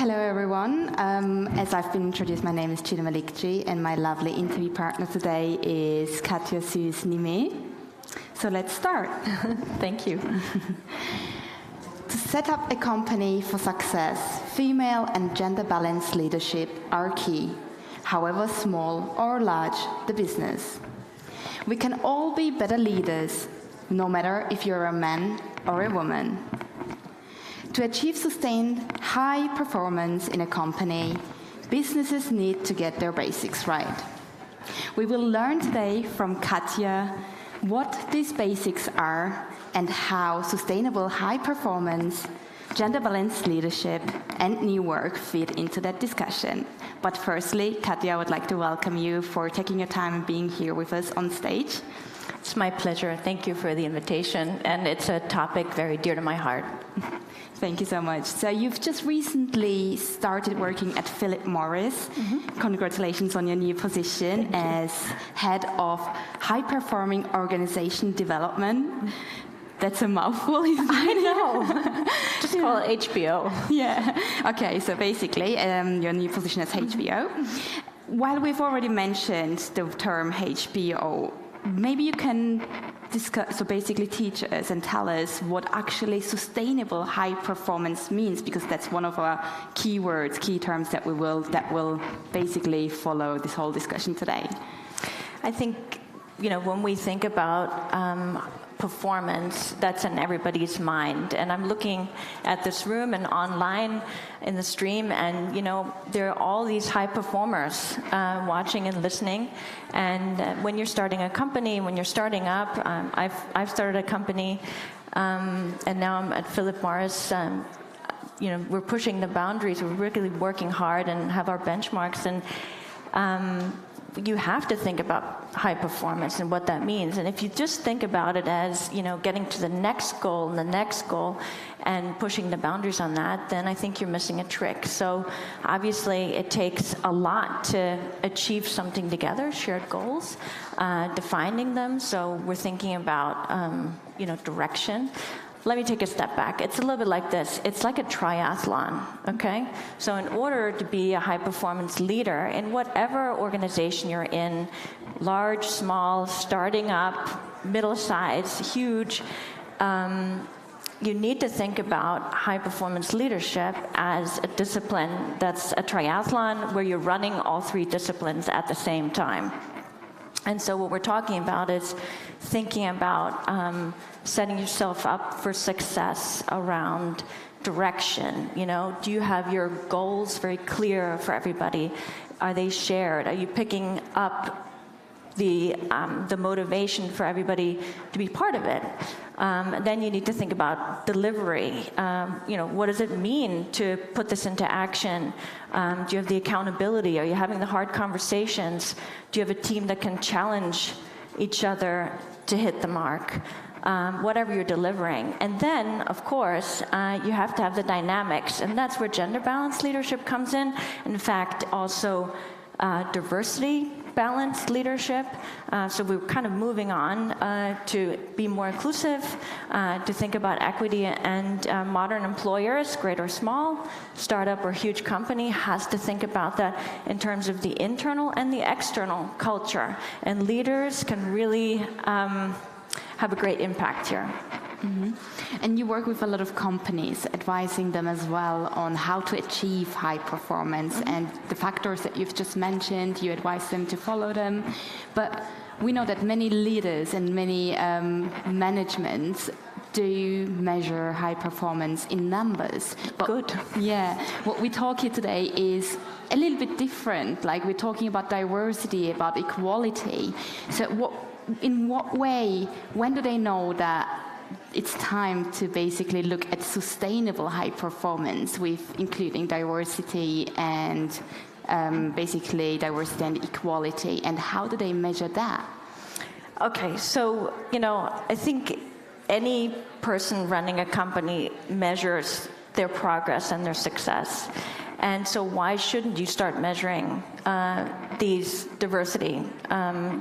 Hello everyone. As I've been introduced, my name is Chida Malikji, and my lovely interview partner today is Katja Süß-Nimé. So let's start. Thank you. To set up a company for success, female and gender-balanced leadership are key, however small or large the business. We can all be better leaders, no matter if you're a man or a woman. To achieve sustained high performance in a company, businesses need to get their basics right. We will learn today from Katja what these basics are and how sustainable high performance, gender-balanced leadership and new work fit into that discussion. But firstly, Katja, I would like to welcome you for taking your time and being here with us on stage. It's my pleasure. Thank you for the invitation, and it's a topic very dear to my heart. Thank you so much. So you've just recently started working at Philip Morris. Congratulations on your new position as head of high-performing organization development. That's a mouthful, isn't it? I know. Just call it HBO. Yeah. Okay, so basically, your new position as HBO. While we've already mentioned the term HBO, maybe you can discuss, so basically teach us and tell us what actually sustainable high performance means, because that's one of our key words, key terms that will basically follow this whole discussion today. I think, when we think about performance, that's in everybody's mind. And I'm looking at this room and online in the stream, and there are all these high performers watching and listening. And when you're starting a company, when you're starting up, I've started a company, and now I'm at Philip Morris. We're pushing the boundaries. We're really working hard and have our benchmarks. And you have to think about high performance and what that means. And if you just think about it as, getting to the next goal and the next goal and pushing the boundaries on that, then I think you're missing a trick. So obviously it takes a lot to achieve something together, shared goals, defining them. So we're thinking about, direction. Let me take a step back. It's a little bit like this. It's like a triathlon, okay? So in order to be a high-performance leader in whatever organization you're in, large, small, starting up, middle-sized, huge, you need to think about high-performance leadership as a discipline that's a triathlon where you're running all three disciplines at the same time. And so what we're talking about is thinking about setting yourself up for success around direction. Do you have your goals very clear for everybody? Are they shared? Are you picking up the motivation for everybody to be part of it? Then you need to think about delivery. What does it mean to put this into action? Do you have the accountability? Are you having the hard conversations? Do you have a team that can challenge each other to hit the mark? Whatever you're delivering. And then, of course, you have to have the dynamics, and that's where gender-balanced leadership comes in. In fact, also diversity-balanced leadership. So we're kind of moving on to be more inclusive, to think about equity, and modern employers, great or small, startup or huge company, has to think about that in terms of the internal and the external culture. And leaders can really have a great impact here. Mm-hmm. And you work with a lot of companies, advising them as well on how to achieve high performance, and the factors that you've just mentioned, you advise them to follow them. But we know that many leaders and many managements do measure high performance in numbers. But good. Yeah, what we talk here today is a little bit different. Like, we're talking about diversity, about equality. So in what way, when do they know that it's time to basically look at sustainable high performance with including diversity and basically diversity and equality, and how do they measure that? Okay, so, I think any person running a company measures their progress and their success. And so why shouldn't you start measuring these diversity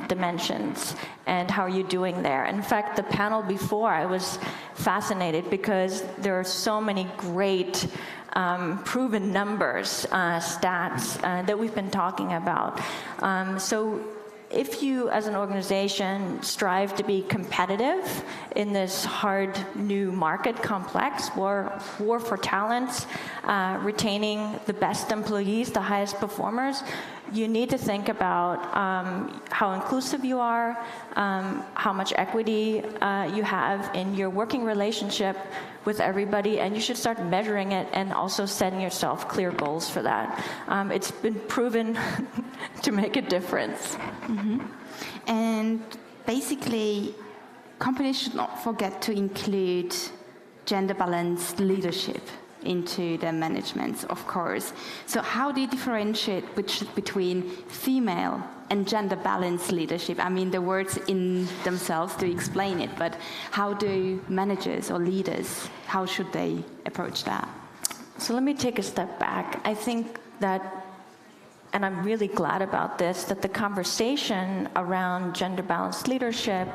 dimensions, and how are you doing there? In fact, the panel before, I was fascinated because there are so many great proven numbers, stats that we've been talking about. So if you, as an organization, strive to be competitive in this hard new market complex, war for talents, retaining the best employees, the highest performers, you need to think about how inclusive you are, how much equity you have in your working relationship with everybody, and you should start measuring it and also setting yourself clear goals for that. It's been proven to make a difference. Mm-hmm. And basically, companies should not forget to include gender-balanced leadership into their management, of course. So how do you differentiate between female and gender-balanced leadership? I mean, the words in themselves do explain it, but how do managers or leaders, how should they approach that? So let me take a step back. I think that, and I'm really glad about this, that the conversation around gender-balanced leadership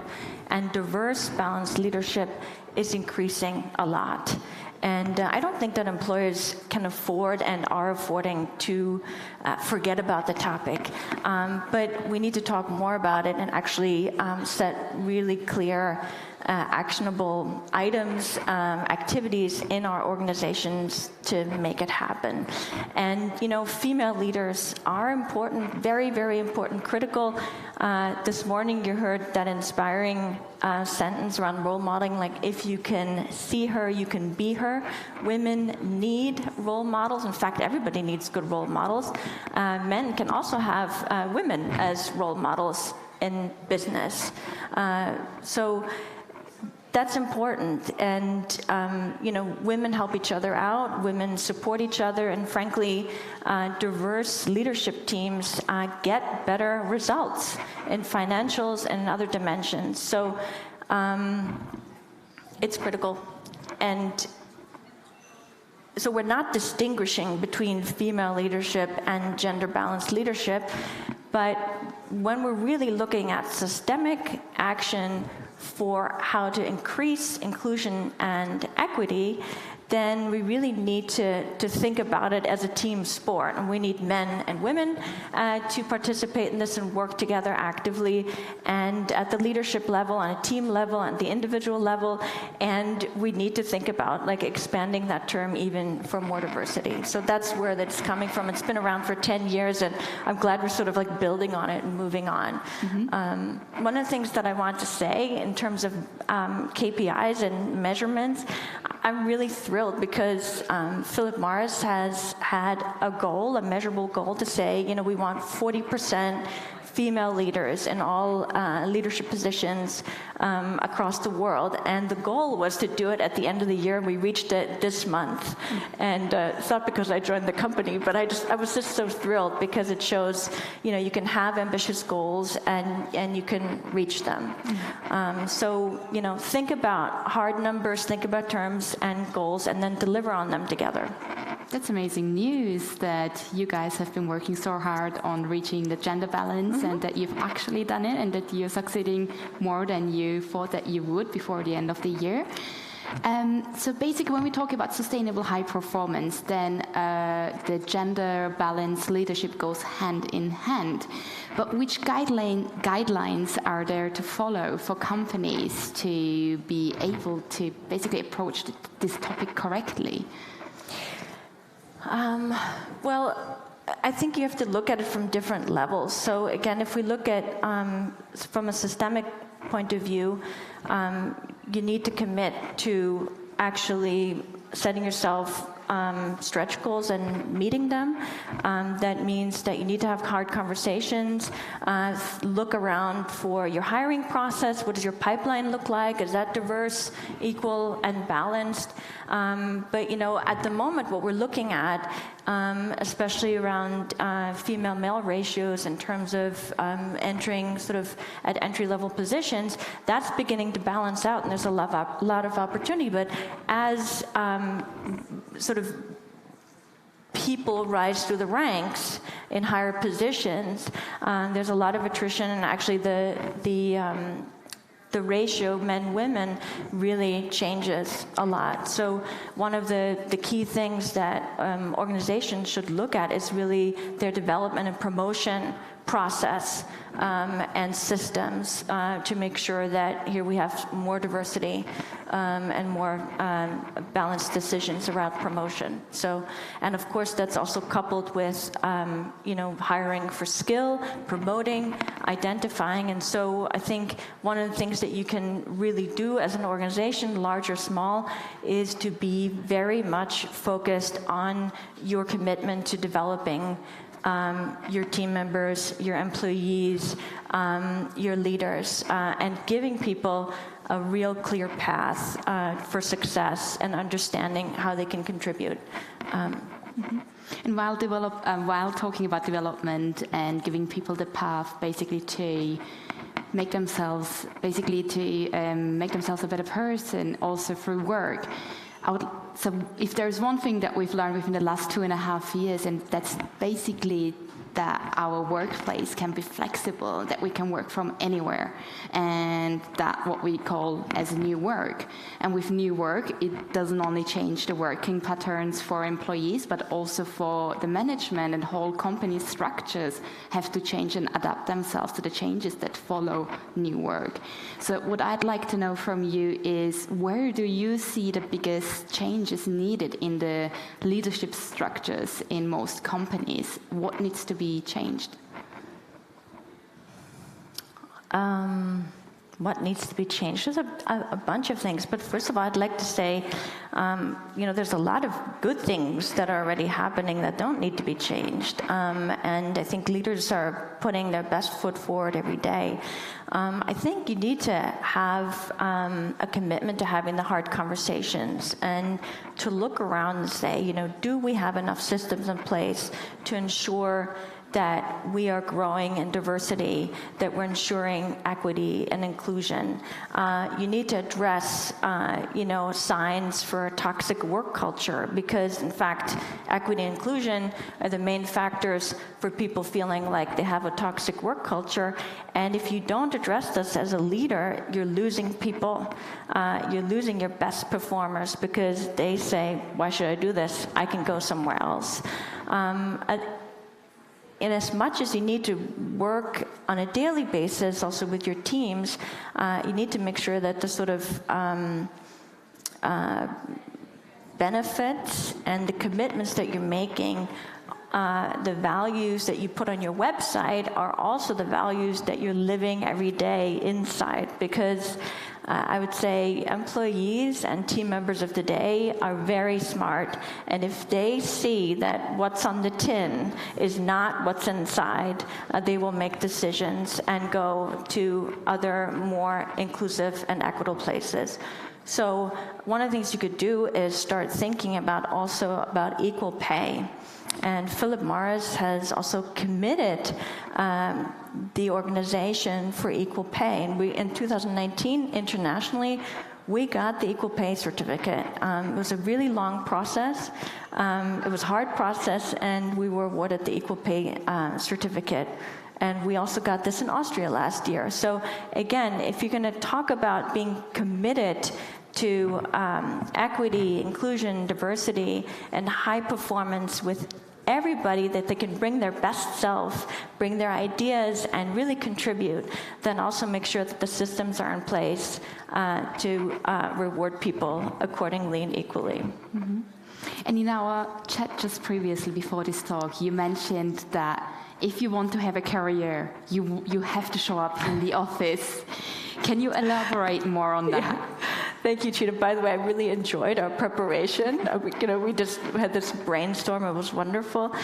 and diverse balanced leadership is increasing a lot. And I don't think that employers can afford and are affording to forget about the topic. But we need to talk more about it and actually set really clear actionable items, activities in our organizations to make it happen. And, you know, female leaders are important, very, very important, critical. This morning you heard that inspiring sentence around role modeling, like, if you can see her, you can be her. Women need role models. In fact, everybody needs good role models. Men can also have women as role models in business. So that's important, and you know, women help each other out, women support each other, and frankly, diverse leadership teams get better results in financials and other dimensions. So it's critical, and so we're not distinguishing between female leadership and gender-balanced leadership, but when we're really looking at systemic action for how to increase inclusion and equity, then we really need to think about it as a team sport. And we need men and women to participate in this and work together actively, and at the leadership level, on a team level, at the individual level. And we need to think about, like, expanding that term even for more diversity. So that's where that's coming from. It's been around for 10 years, and I'm glad we're sort of like building on it and moving on. Mm-hmm. One of the things that I want to say in terms of KPIs and measurements, I'm really thrilled because Philip Morris has had a goal, a measurable goal, to say, you know, we want 40% female leaders in all leadership positions across the world. And the goal was to do it at the end of the year, and we reached it this month. And it's not because I joined the company, but I was just so thrilled because it shows, you know, you can have ambitious goals and you can reach them. So, you know, think about hard numbers, think about terms and goals, and then deliver on them together. That's amazing news that you guys have been working so hard on reaching the gender balance, mm-hmm. and that you've actually done it, and that you're succeeding more than you thought that you would before the end of the year. So basically, when we talk about sustainable high performance, then the gender balance leadership goes hand in hand. But which guidelines are there to follow for companies to be able to basically approach this topic correctly? Well, I think you have to look at it from different levels. So again, if we look at from a systemic point of view, you need to commit to actually setting yourself stretch goals and meeting them. That means that you need to have hard conversations, look around for your hiring process. What does your pipeline look like? Is that diverse, equal, and balanced? But, you know, at the moment, what we're looking at, especially around female-male ratios in terms of entering sort of at entry-level positions, that's beginning to balance out, and there's a lot of opportunity. But as sort of people rise through the ranks in higher positions, there's a lot of attrition, and actually the the ratio men-women really changes a lot. So one of the key things that organizations should look at is really their development and promotion process and systems to make sure that here we have more diversity and more balanced decisions around promotion. So, and of course that's also coupled with hiring for skill, promoting, identifying. And so I think one of the things that you can really do as an organization, large or small, is to be very much focused on your commitment to developing your team members, your employees, your leaders, and giving people a real clear path for success and understanding how they can contribute. And while talking about development and giving people the path, basically to make themselves a better person, also through work. So if there's one thing that we've learned within the last 2.5 years, and that's basically that our workplace can be flexible, that we can work from anywhere, and that what we call as new work. And with new work, it doesn't only change the working patterns for employees, but also for the management, and whole company structures have to change and adapt themselves to the changes that follow new work. So what I'd like to know from you is, where do you see the biggest changes needed in the leadership structures in most companies? What needs to be changed? What needs to be changed? There's a bunch of things, but first of all, I'd like to say, there's a lot of good things that are already happening that don't need to be changed, and I think leaders are putting their best foot forward every day. I think you need to have a commitment to having the hard conversations and to look around and say, do we have enough systems in place to ensure that we are growing in diversity, that we're ensuring equity and inclusion. You need to address, signs for a toxic work culture, because in fact, equity and inclusion are the main factors for people feeling like they have a toxic work culture. And if you don't address this as a leader, you're losing people. You're losing your best performers because they say, why should I do this? I can go somewhere else. And as much as you need to work on a daily basis also with your teams, you need to make sure that the sort of benefits and the commitments that you're making, the values that you put on your website are also the values that you're living every day inside. Because I would say employees and team members of today are very smart, and if they see that what's on the tin is not what's inside, they will make decisions and go to other more inclusive and equitable places. So one of the things you could do is start thinking about equal pay. And Philip Morris has also committed the organization for equal pay. And in 2019, internationally, we got the equal pay certificate. It was a really long process. It was a hard process, and we were awarded the equal pay certificate. And we also got this in Austria last year. So again, if you're going to talk about being committed to equity, inclusion, diversity, and high performance with everybody, that they can bring their best self, bring their ideas, and really contribute, then also make sure that the systems are in place to reward people accordingly and equally. Mm-hmm. And in our chat just previously, before this talk, you mentioned that if you want to have a career, you have to show up in the office. Can you elaborate more on that? Yeah. Thank you, Cheetah. By the way, I really enjoyed our preparation. We just had this brainstorm. It was wonderful.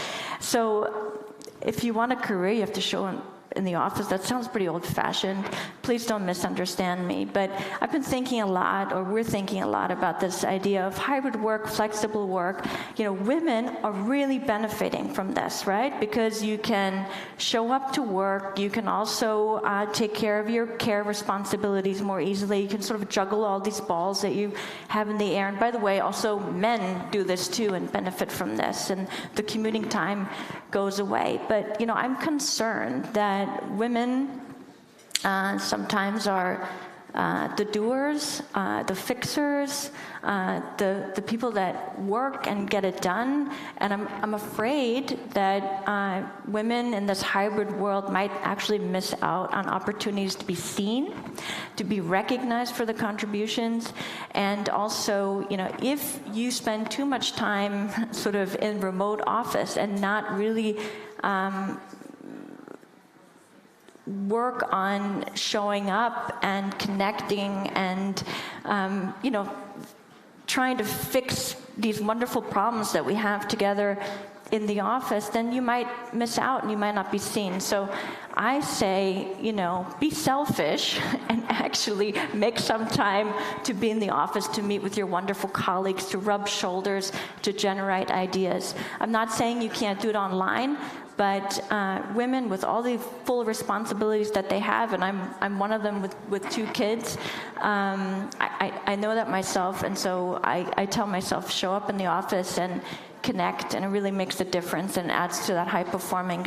So if you want a career, you have to show in the office. That sounds pretty old-fashioned. Please don't misunderstand me. But I've been thinking a lot, or we're thinking a lot, about this idea of hybrid work, flexible work. Women are really benefiting from this, right? Because you can show up to work. You can also take care of your care responsibilities more easily. You can sort of juggle all these balls that you have in the air. And by the way, also men do this too and benefit from this. And the commuting time goes away. But, I'm concerned that women sometimes are the doers, the fixers, the people that work and get it done. And I'm afraid that women in this hybrid world might actually miss out on opportunities to be seen, to be recognized for the contributions. And also, if you spend too much time sort of in remote office and not really work on showing up and connecting and, trying to fix these wonderful problems that we have together in the office, then you might miss out and you might not be seen. So I say, be selfish and actually make some time to be in the office, to meet with your wonderful colleagues, to rub shoulders, to generate ideas. I'm not saying you can't do it online, but women with all the full responsibilities that they have, and I'm one of them with 2 kids, I know that myself, and so I tell myself, show up in the office and connect, and it really makes a difference and adds to that high-performing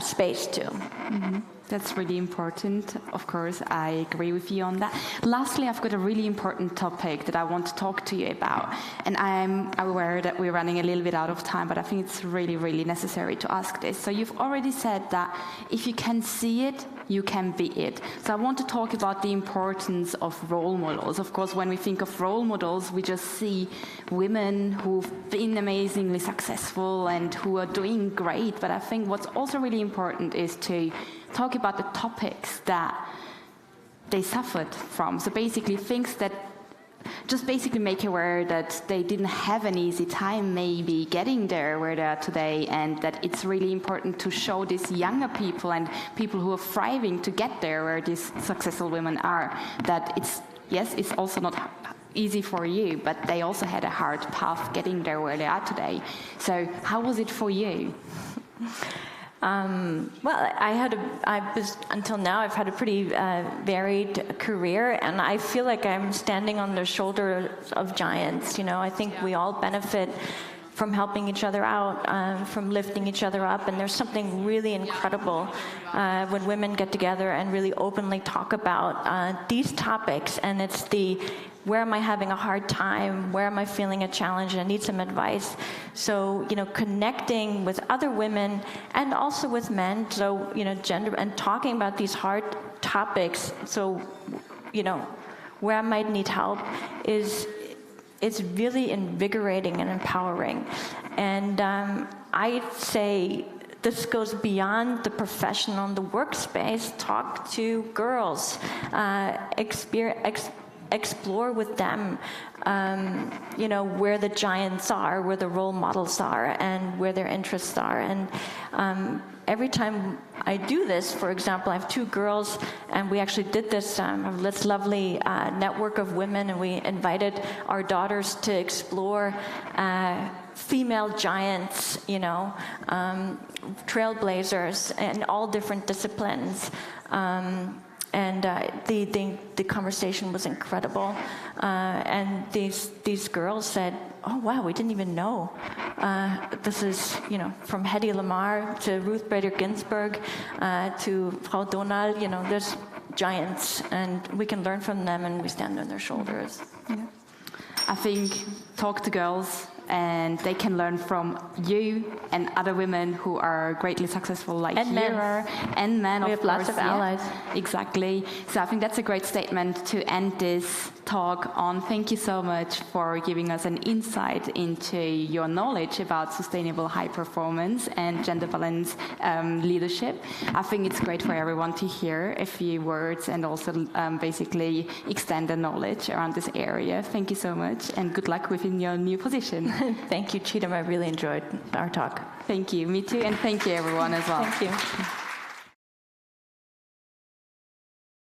space too. Mm-hmm. That's really important. Of course, I agree with you on that. Lastly, I've got a really important topic that I want to talk to you about. And I'm aware that we're running a little bit out of time, but I think it's really, really necessary to ask this. So you've already said that if you can see it, you can be it. So I want to talk about the importance of role models. Of course, when we think of role models, we just see women who've been amazingly successful and who are doing great. But I think what's also really important is to talk about the topics that they suffered from. So basically things that just basically make you aware that they didn't have an easy time maybe getting there where they are today, and that it's really important to show these younger people and people who are thriving to get there where these successful women are, that it's also not easy for you, but they also had a hard path getting there where they are today. So how was it for you? Well, until now, I've had a pretty varied career, and I feel like I'm standing on the shoulders of giants. I think we all benefit from helping each other out, from lifting each other up, and there's something really incredible when women get together and really openly talk about these topics, and it's where am I having a hard time? Where am I feeling a challenge? And I need some advice. So, connecting with other women and also with men. So, gender and talking about these hard topics. So, where I might need help it's really invigorating and empowering. And I'd say this goes beyond the professional and the workspace. Talk to girls, explore with them, where the giants are, where the role models are, and where their interests are. And every time I do this, for example, I have 2 girls, and we actually did this lovely network of women, and we invited our daughters to explore female giants, trailblazers in all different disciplines. And the conversation was incredible. And these girls said, "Oh wow, we didn't even know. This is from Hedy Lamarr to Ruth Bader Ginsburg to Frau Donald. There's giants, and we can learn from them, and we stand on their shoulders." Yeah. I think talk to girls, and they can learn from you and other women who are greatly successful like you are. And men, we have lots of allies. Exactly. So I think that's a great statement to end this talk on. Thank you so much for giving us an insight into your knowledge about sustainable high performance and gender balance leadership. I think it's great for everyone to hear a few words and also basically extend the knowledge around this area. Thank you so much, and good luck within your new position. Thank you, Cheatham. I really enjoyed our talk. Thank you. Me too. And thank you, everyone, as well. Thank you.